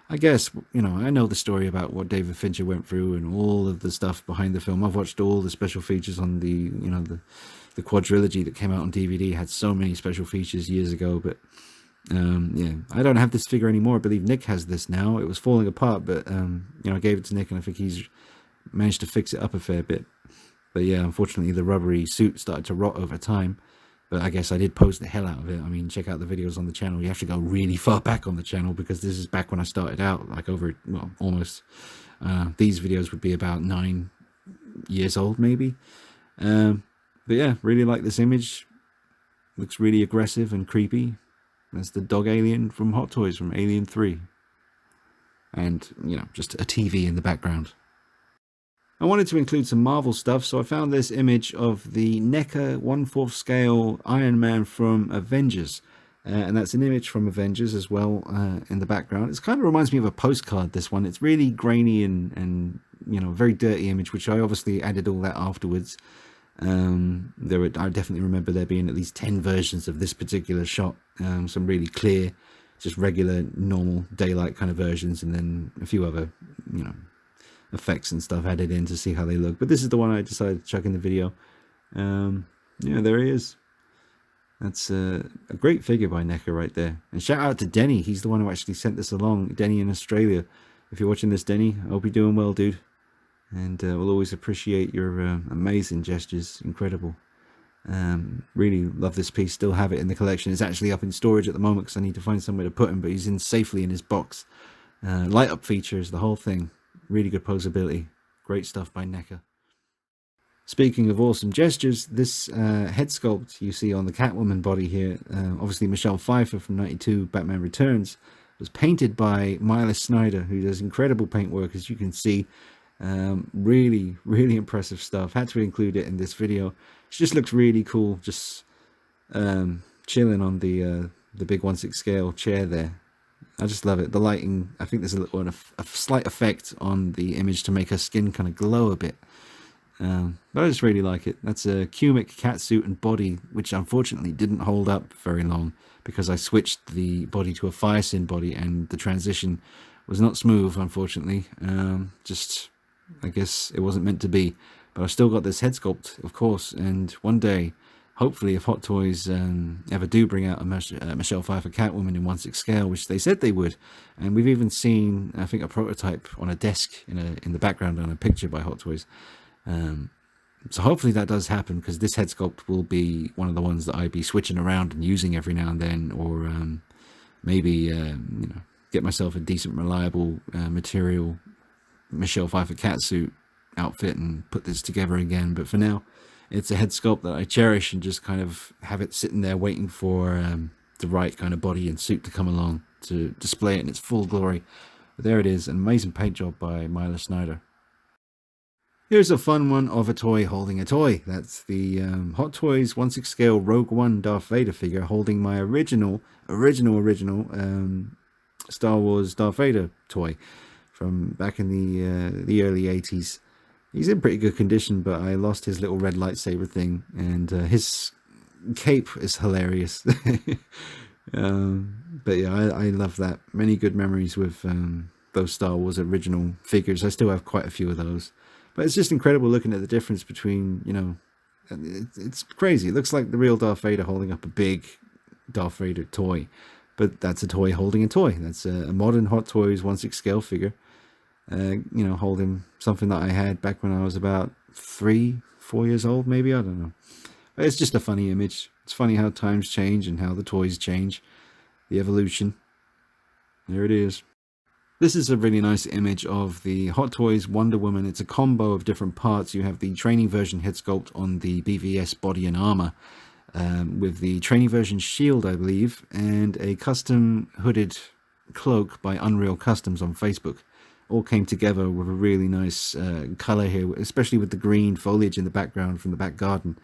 I guess, I know the story about what David Fincher went through and all of the stuff behind the film. I've watched all the special features on the quadrilogy that came out on DVD. Had so many special features years ago, but I don't have this figure anymore. I believe Nick has this now. It was falling apart, but I gave it to Nick, and I think he's managed to fix it up a fair bit. But yeah, unfortunately, the rubbery suit started to rot over time. But I guess I did post the hell out of it. I mean, check out the videos on the channel. You have to go really far back on the channel, because this is back when I started out, like almost. These videos would be about 9 years old, maybe. But yeah, really like this image. Looks really aggressive and creepy. That's the dog alien from Hot Toys from Alien 3. And, just a TV in the background. I wanted to include some Marvel stuff, so I found this image of the NECA 1/4 scale Iron Man from Avengers. And that's an image from Avengers as well in the background. It kind of reminds me of a postcard, this one. It's really grainy and very dirty image, which I obviously added all that afterwards. I definitely remember there being at least 10 versions of this particular shot. Some really clear, just regular, normal daylight kind of versions, and then a few other, effects and stuff added in to see how they look. But this is the one I decided to chuck in the video. There he is. That's a great figure by NECA right there. And shout out to Denny. He's the one who actually sent this along. Denny in Australia. If you're watching this, Denny, I hope you're doing well, dude. And we'll always appreciate your amazing gestures. Incredible. Really love this piece. Still have it in the collection. It's actually up in storage at the moment because I need to find somewhere to put him, but he's in safely in his box. Light up features, the whole thing. Really good posability. Great stuff by NECA. Speaking of awesome gestures, this head sculpt you see on the Catwoman body here, obviously Michelle Pfeiffer from '92 Batman Returns, was painted by Miles Snyder, who does incredible paint work, as you can see. Really, really impressive stuff. Had to include it in this video. She just looks really cool, just chilling on the big 1/6 scale chair there. I just love it. The lighting, I think there's a slight effect on the image to make her skin kind of glow a bit. But I just really like it. That's a Cumic catsuit and body, which unfortunately didn't hold up very long because I switched the body to a Firesin body and the transition was not smooth, unfortunately. I guess it wasn't meant to be. But I've still got this head sculpt, of course, and one day, hopefully, if Hot Toys ever do bring out a Michelle Pfeiffer Catwoman in 1/6 scale, which they said they would, and we've even seen, I think, a prototype on a desk in the background on a picture by Hot Toys. So hopefully that does happen, because this head sculpt will be one of the ones that I'd be switching around and using every now and then, or maybe get myself a decent, reliable material Michelle Pfeiffer catsuit outfit and put this together again. But for now, it's a head sculpt that I cherish and just kind of have it sitting there waiting for the right kind of body and suit to come along to display it in its full glory. But there it is, an amazing paint job by Miles Snyder. Here's a fun one of a toy holding a toy. That's the Hot Toys 1/6 scale Rogue One Darth Vader figure holding my original Star Wars Darth Vader toy from back in the early 80s. He's in pretty good condition, but I lost his little red lightsaber thing, and his cape is hilarious. But yeah, I love that. Many good memories with those Star Wars original figures. I still have quite a few of those. But it's just incredible looking at the difference between, it's crazy. It looks like the real Darth Vader holding up a big Darth Vader toy. But that's a toy holding a toy. That's a modern Hot Toys 1/6 scale figure. Holding something that I had back when I was about 3-4 years old, maybe. I don't know. But it's just a funny image. It's funny how times change and how the toys change. The evolution. There it is. This is a really nice image of the Hot Toys Wonder Woman. It's a combo of different parts. You have the training version head sculpt on the BVS body and armor, with the training version shield, I believe, and a custom hooded cloak by Unreal Customs on Facebook. All came together with a really nice color here, especially with the green foliage in the background from the back garden.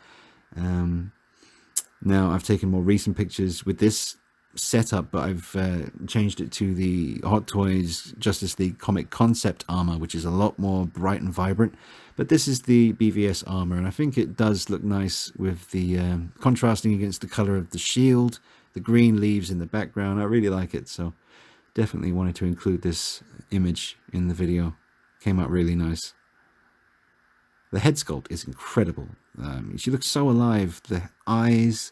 Now, I've taken more recent pictures with this setup, but I've changed it to the Hot Toys Justice League comic concept armor, which is a lot more bright and vibrant. But this is the BVS armor, and I think it does look nice with the contrasting against the color of the shield, the green leaves in the background. I really like it, so definitely wanted to include this image in the video. Came out really nice. The head sculpt is incredible. She looks so alive. The eyes,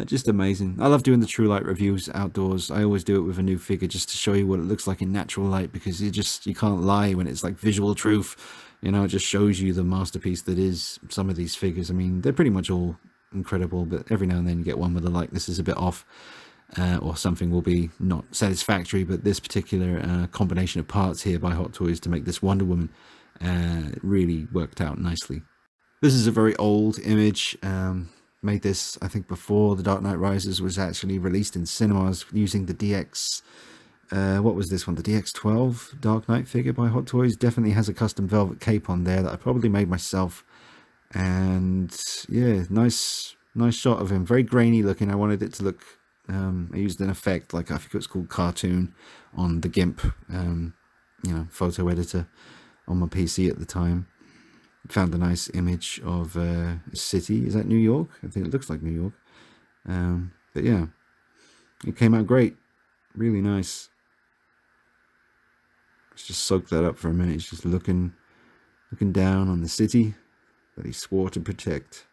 just amazing. I love doing the True Light reviews outdoors. I always do it with a new figure just to show you what it looks like in natural light, because you can't lie when it's like visual truth. You know, it just shows you the masterpiece that is some of these figures. I mean, they're pretty much all incredible, but every now and then you get one where the likeness is a bit off, or something will be not satisfactory. But this particular combination of parts here by Hot Toys to make this Wonder Woman really worked out nicely. This is a very old image. Made this, I think, before The Dark Knight Rises was actually released in cinemas using the DX. What was this one? The DX12 Dark Knight figure by Hot Toys. Definitely has a custom velvet cape on there that I probably made myself. And yeah, nice shot of him. Very grainy looking. I wanted it to look. I used an effect, like I think it was called cartoon, on the GIMP, photo editor on my PC at the time. Found a nice image of a city. Is that New York? I think it looks like New York. But yeah, it came out great. Really nice. Let's just soak that up for a minute. He's just looking down on the city that he swore to protect.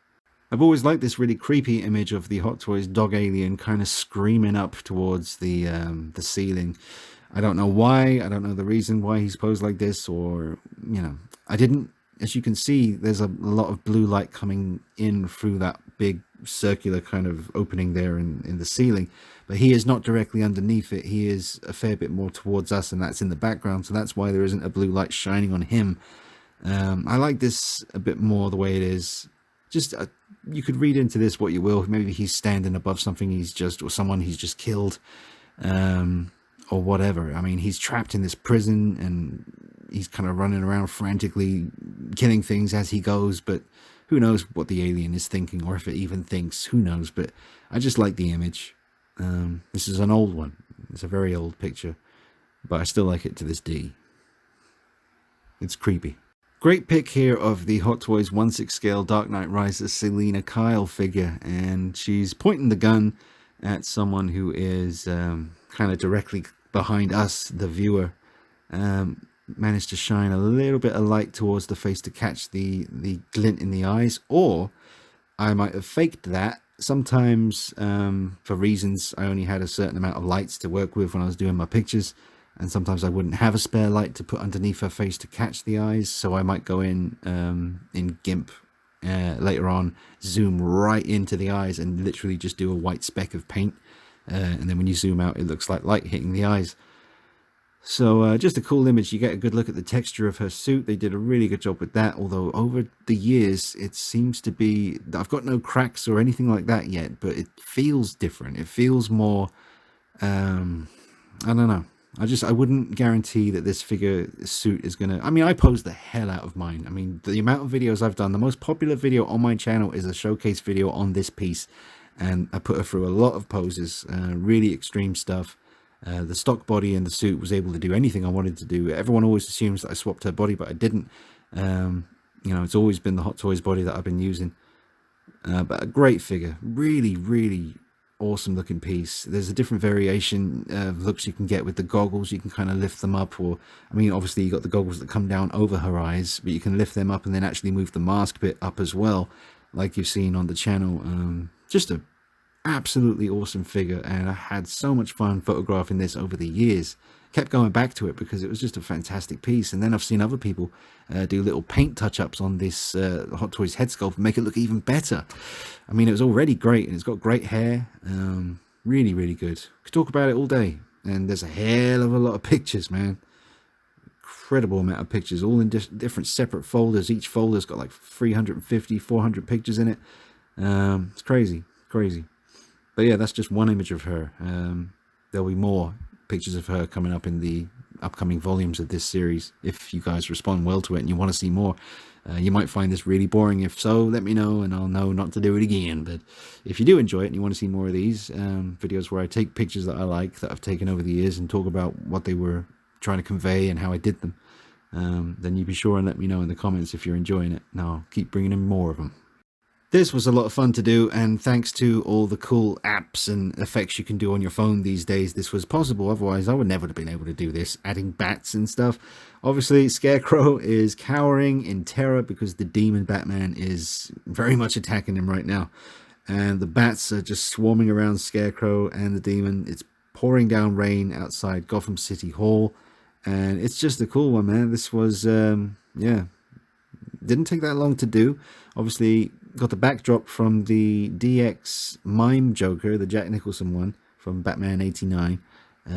I've always liked this really creepy image of the Hot Toys dog alien kind of screaming up towards the ceiling. I don't know why. I don't know the reason why he's posed like this, or, I didn't. As you can see, there's a lot of blue light coming in through that big circular kind of opening there in the ceiling. But he is not directly underneath it. He is a fair bit more towards us, and that's in the background. So that's why there isn't a blue light shining on him. I like this a bit more the way it is. Just you could read into this what you will. Maybe he's standing above something or someone he's just killed, or whatever. I mean, he's trapped in this prison, and he's kind of running around frantically killing things as he goes, but who knows what the alien is thinking, or if it even thinks. Who knows? But I just like the image. This is an old one. It's a very old picture, but I still like it to this day. It's creepy. Great pick here of the Hot Toys 1/6 scale Dark Knight Rises Selina Kyle figure, and she's pointing the gun at someone who is kind of directly behind us, the viewer. Managed to shine a little bit of light towards the face to catch the glint in the eyes, or I might have faked that. Sometimes, for reasons, I only had a certain amount of lights to work with when I was doing my pictures, and sometimes I wouldn't have a spare light to put underneath her face to catch the eyes, so I might go in GIMP later on, zoom right into the eyes and literally just do a white speck of paint, and then when you zoom out it looks like light hitting the eyes. So just a cool image. You get a good look at the texture of her suit. They did a really good job with that, although over the years it seems to be, I've got no cracks or anything like that yet, but it feels different. It feels more, I don't know. I wouldn't guarantee that this figure suit is gonna, I mean, I posed the hell out of mine. I mean, the amount of videos I've done, the most popular video on my channel is a showcase video on this piece, and I put her through a lot of poses, really extreme stuff. The stock body and the suit was able to do anything I wanted to do. Everyone always assumes that I swapped her body, but I didn't. It's always been the Hot Toys body that I've been using. But a great figure. Really, really awesome looking piece. There's a different variation of looks you can get with the goggles. You can kind of lift them up, or, I mean, obviously you got the goggles that come down over her eyes, but you can lift them up and then actually move the mask bit up as well, like you've seen on the channel. Just a absolutely awesome figure, and I had so much fun photographing this over the years. Kept going back to it because it was just a fantastic piece. And then I've seen other people do little paint touch-ups on this Hot Toys head sculpt and make it look even better. I mean, it was already great, and it's got great hair. Really, really good. Could talk about it all day, and there's a hell of a lot of pictures, man. Incredible amount of pictures, all in different separate folders. Each folder's got like 350, 400 pictures in it. It's crazy. But yeah, that's just one image of her. There'll be more pictures of her coming up in the upcoming volumes of this series. If you guys respond well to it and you want to see more, you might find this really boring. If so, let me know and I'll know not to do it again. But if you do enjoy it and you want to see more of these videos where I take pictures that I like, that I've taken over the years, and talk about what they were trying to convey and how I did them, then you be sure and let me know in the comments if you're enjoying it, and I'll keep bringing in more of them. This was a lot of fun to do, and thanks to all the cool apps and effects you can do on your phone these days, this was possible. Otherwise, I would never have been able to do this, adding bats and stuff. Obviously, Scarecrow is cowering in terror because the demon Batman is very much attacking him right now. And the bats are just swarming around Scarecrow and the demon. It's pouring down rain outside Gotham City Hall, and it's just a cool one, man. This was, yeah, didn't take that long to do. Obviously, got the backdrop from the DX Mime Joker, the Jack Nicholson one from Batman 89.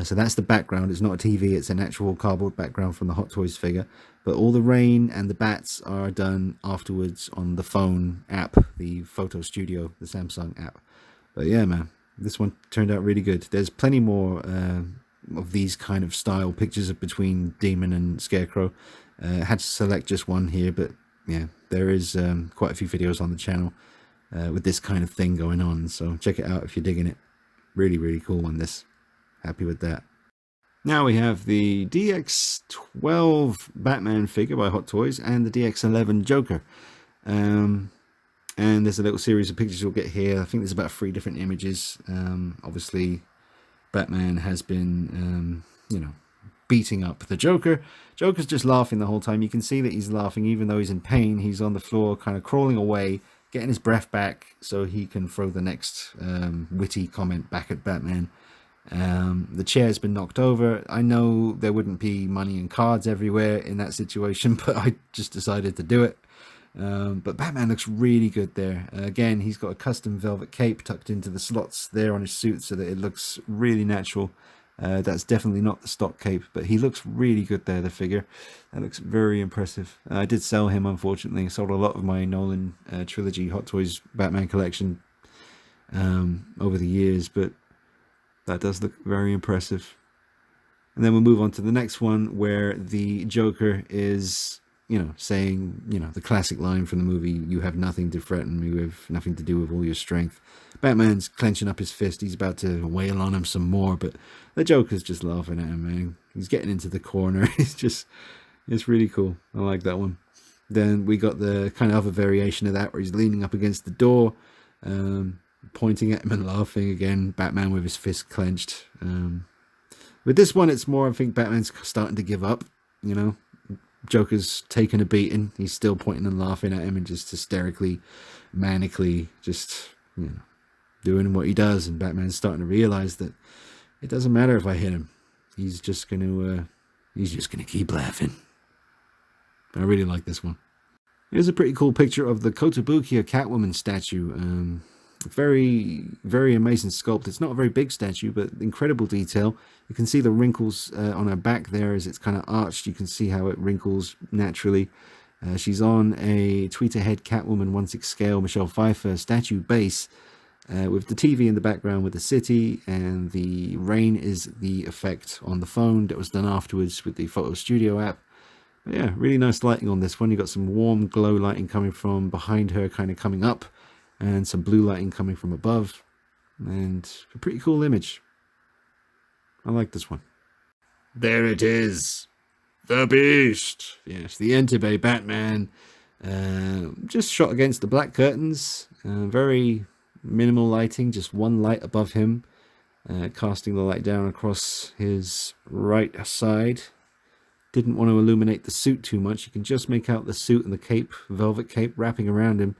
So that's the background. It's not a TV, it's an actual cardboard background from the Hot Toys figure. But all the rain and the bats are done afterwards on the phone app, the Photo Studio, the Samsung app. But yeah, man, this one turned out really good. There's plenty more of these kind of style pictures of between Demon and Scarecrow. I had to select just one here, but yeah, there is quite a few videos on the channel with this kind of thing going on, so check it out if you're digging it. Really, really cool one, this. Happy with that. Now we have the DX12 Batman figure by Hot Toys and the DX11 Joker. And there's a little series of pictures you'll get here. I think there's about 3 different images. Obviously, Batman has been, you know, beating up the Joker. Joker's just laughing the whole time. You can see that he's laughing even though he's in pain. He's on the floor kind of crawling away, getting his breath back so he can throw the next witty comment back at Batman. The chair's been knocked over. I know there wouldn't be money and cards everywhere in that situation, but I just decided to do it. But Batman looks really good there. Again, he's got a custom velvet cape tucked into the slots there on his suit so that it looks really natural. That's definitely not the stock cape, but he looks really good there, the figure. That looks very impressive. I did sell him, unfortunately. I sold a lot of my Nolan trilogy Hot Toys Batman collection over the years, but that does look very impressive. And then we'll move on to the next one where the Joker is, you know, saying, you know, the classic line from the movie, "You have nothing to threaten me with, nothing to do with all your strength." Batman's clenching up his fist. He's about to wail on him some more, but the Joker's just laughing at him, man. He's getting into the corner. It's really cool. I like that one. Then we got the kind of other variation of that where he's leaning up against the door, pointing at him and laughing again. Batman with his fist clenched. With this one, it's more, I think Batman's starting to give up, you know. Joker's taken a beating. He's still pointing and laughing at him and just hysterically, manically, just, you know, doing what he does. And Batman's starting to realize that it doesn't matter if I hit him. He's just gonna keep laughing. I really like this one. Here's a pretty cool picture of the Kotobukiya Catwoman statue. Very, very amazing sculpt. It's not a very big statue, but incredible detail. You can see the wrinkles on her back there as it's kind of arched. You can see how it wrinkles naturally. She's on a tweeter-head Catwoman 1/6 scale Michelle Pfeiffer statue base with the TV in the background with the city, and the rain is the effect on the phone that was done afterwards with the Photo Studio app. But yeah, really nice lighting on this one. You got some warm glow lighting coming from behind her, kind of coming up, and some blue lighting coming from above, and a pretty cool image. I like this one. There it is, the Beast. Yes, the Entebbe Batman, just shot against the black curtains. Very minimal lighting, just one light above him, casting the light down across his right side. Didn't want to illuminate the suit too much. You can just make out the suit and the cape, velvet cape, wrapping around him.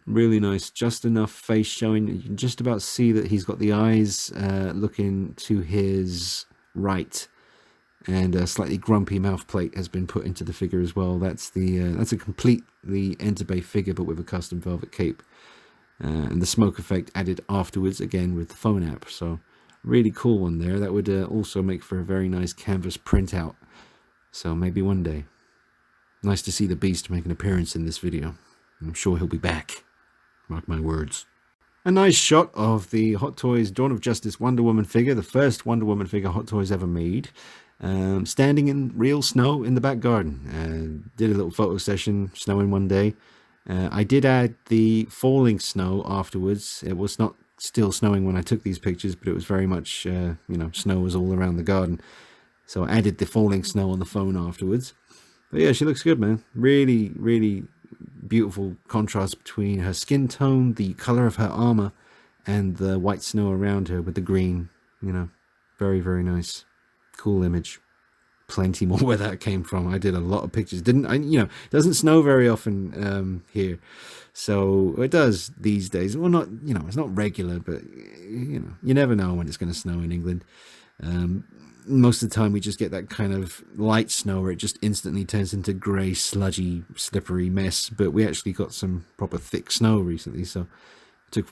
Really nice, just enough face showing. You can just about see that he's got the eyes looking to his right, and a slightly grumpy mouth plate has been put into the figure as well. That's a completely Entebbe figure, but with a custom velvet cape, and the smoke effect added afterwards, again with the phone app. So really cool one there. That would also make for a very nice canvas printout. So maybe one day. Nice to see the Beast make an appearance in this video. I'm sure he'll be back. Mark my words. A nice shot of the Hot Toys Dawn of Justice Wonder Woman figure, the first Wonder Woman figure Hot Toys ever made. standing in real snow in the back garden. Did a little photo session, snowing one day. I did add the falling snow afterwards. It was not still snowing when I took these pictures, but it was very much, snow was all around the garden. So I added the falling snow on the phone afterwards. But yeah, she looks good, man. Really, really beautiful contrast between her skin tone, the color of her armor, and the white snow around her with the green. Very, very nice. Cool image. Plenty more where that came from. I did a lot of pictures. It doesn't snow very often here. So it does these days. Well, not, it's not regular, but, you never know when it's going to snow in England. Most of the time we just get that kind of light snow where it just instantly turns into grey, sludgy, slippery mess. But we actually got some proper thick snow recently, so took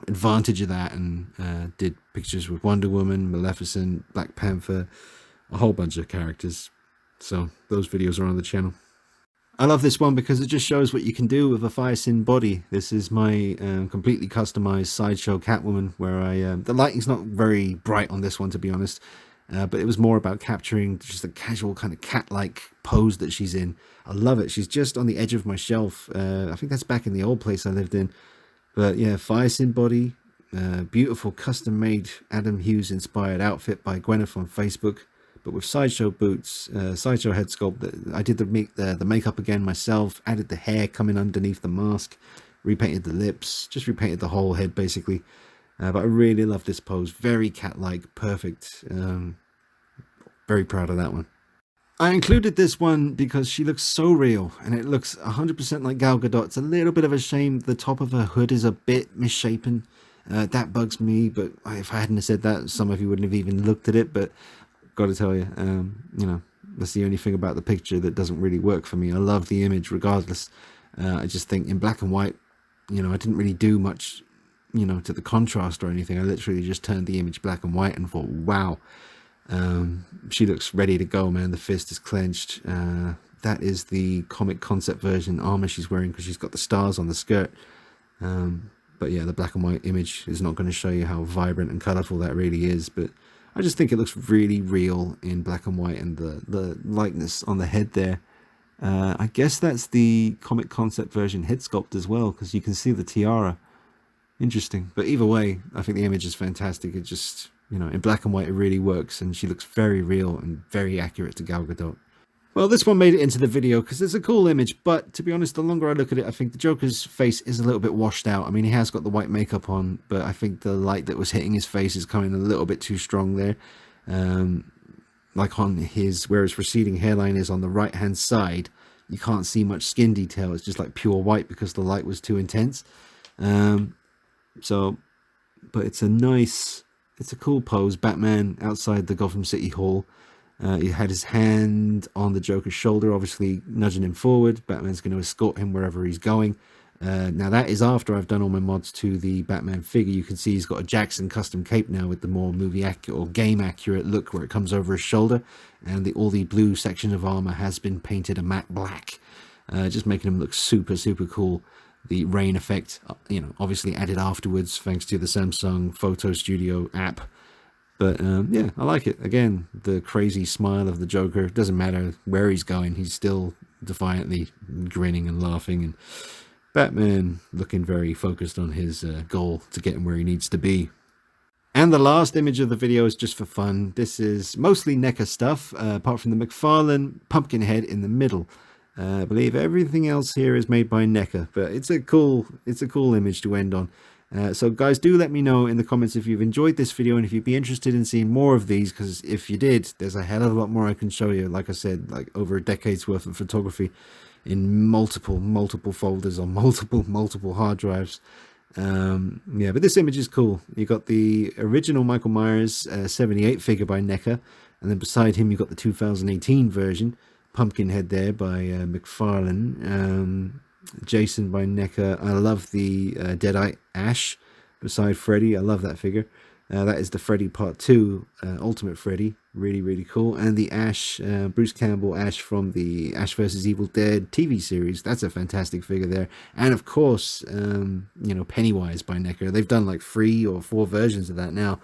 advantage of that and did pictures with Wonder Woman, Maleficent, Black Panther, a whole bunch of characters. So those videos are on the channel. I love this one because it just shows what you can do with a Firesin body. This is my completely customized sideshow Catwoman, where the lighting's not very bright on this one, to be honest, but it was more about capturing just a casual kind of cat-like pose that she's in. I love it. She's just on the edge of my shelf. I think that's back in the old place I lived in. But yeah, Firesin body, beautiful custom-made Adam Hughes-inspired outfit by Gwyneth on Facebook. But with sideshow boots, sideshow head sculpt. I did the makeup again myself, added the hair coming underneath the mask, repainted the lips, just repainted the whole head basically. But I really love this pose, very cat-like, perfect. Very proud of that one. I included this one because she looks so real, and it looks 100% like Gal Gadot. It's a little bit of a shame the top of her hood is a bit misshapen. That bugs me, but if I hadn't said that, some of you wouldn't have even looked at it, but got to tell you, that's the only thing about the picture that doesn't really work for me. I love the image regardless. I just think in black and white, I didn't really do much, to the contrast or anything. I literally just turned the image black and white and thought, wow, she looks ready to go, man. The fist is clenched. That is the comic concept version armor she's wearing because she's got the stars on the skirt. But yeah, the black and white image is not going to show you how vibrant and colorful that really is, but I just think it looks really real in black and white, and the likeness on the head there. I guess that's the comic concept version head sculpt as well, because you can see the tiara. Interesting. But either way, I think the image is fantastic. It just, in black and white, it really works, and she looks very real and very accurate to Gal Gadot. Well, this one made it into the video because it's a cool image, but to be honest, the longer I look at it, I think the Joker's face is a little bit washed out. I mean, he has got the white makeup on, but I think the light that was hitting his face is coming a little bit too strong there. Like on where his receding hairline is on the right-hand side, you can't see much skin detail. It's just like pure white because the light was too intense. But it's a cool pose. Batman outside the Gotham City Hall. He had his hand on the Joker's shoulder, obviously nudging him forward. Batman's going to escort him wherever he's going. Now that is after I've done all my mods to the Batman figure. You can see he's got a Jackson custom cape now with the more movie accurate or game accurate look where it comes over his shoulder, and all the blue section of armor has been painted a matte black, just making him look super, super cool. The rain effect, obviously added afterwards thanks to the Samsung Photo Studio app. But yeah, I like it. Again, the crazy smile of the Joker. It doesn't matter where he's going. He's still defiantly grinning and laughing. And Batman looking very focused on his goal to get him where he needs to be. And the last image of the video is just for fun. This is mostly NECA stuff, apart from the McFarlane pumpkin head in the middle. I believe everything else here is made by NECA, but it's a cool image to end on. So guys, do let me know in the comments if you've enjoyed this video and if you'd be interested in seeing more of these, because if you did, there's a hell of a lot more I can show you. Like I said, like over a decade's worth of photography in multiple folders on multiple hard drives. Yeah, but this image is cool. You got the original Michael Myers 78 figure by NECA, and then beside him you got the 2018 version, Pumpkinhead there by McFarlane. Jason by NECA. I love the Deadite Ash beside Freddy. I love that figure. That is the Freddy Part 2 Ultimate Freddy. Really cool. And the Ash, Bruce Campbell Ash from the Ash vs. Evil Dead TV series. That's a fantastic figure there. And of course, Pennywise by NECA. They've done like 3 or 4 versions of that now.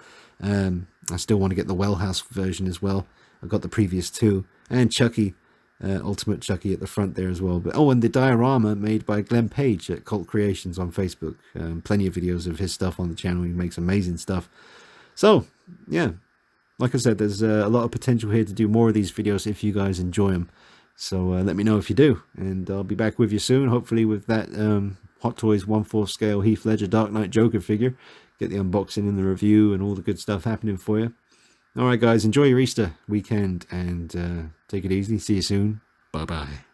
I still want to get the Wellhouse version as well. I've got the previous two, and Chucky, Ultimate Chucky at the front there as well. But and the diorama made by Glenn Page at Cult Creations on Facebook. Plenty of videos of his stuff on the channel. He makes amazing stuff. So yeah, like I said, there's a lot of potential here to do more of these videos if you guys enjoy them. So let me know if you do, and I'll be back with you soon, hopefully with that Hot Toys 1/4 scale Heath Ledger Dark Knight Joker figure. Get the unboxing and the review and all the good stuff happening for you. Alright guys, enjoy your Easter weekend, and take it easy. See you soon. Bye bye.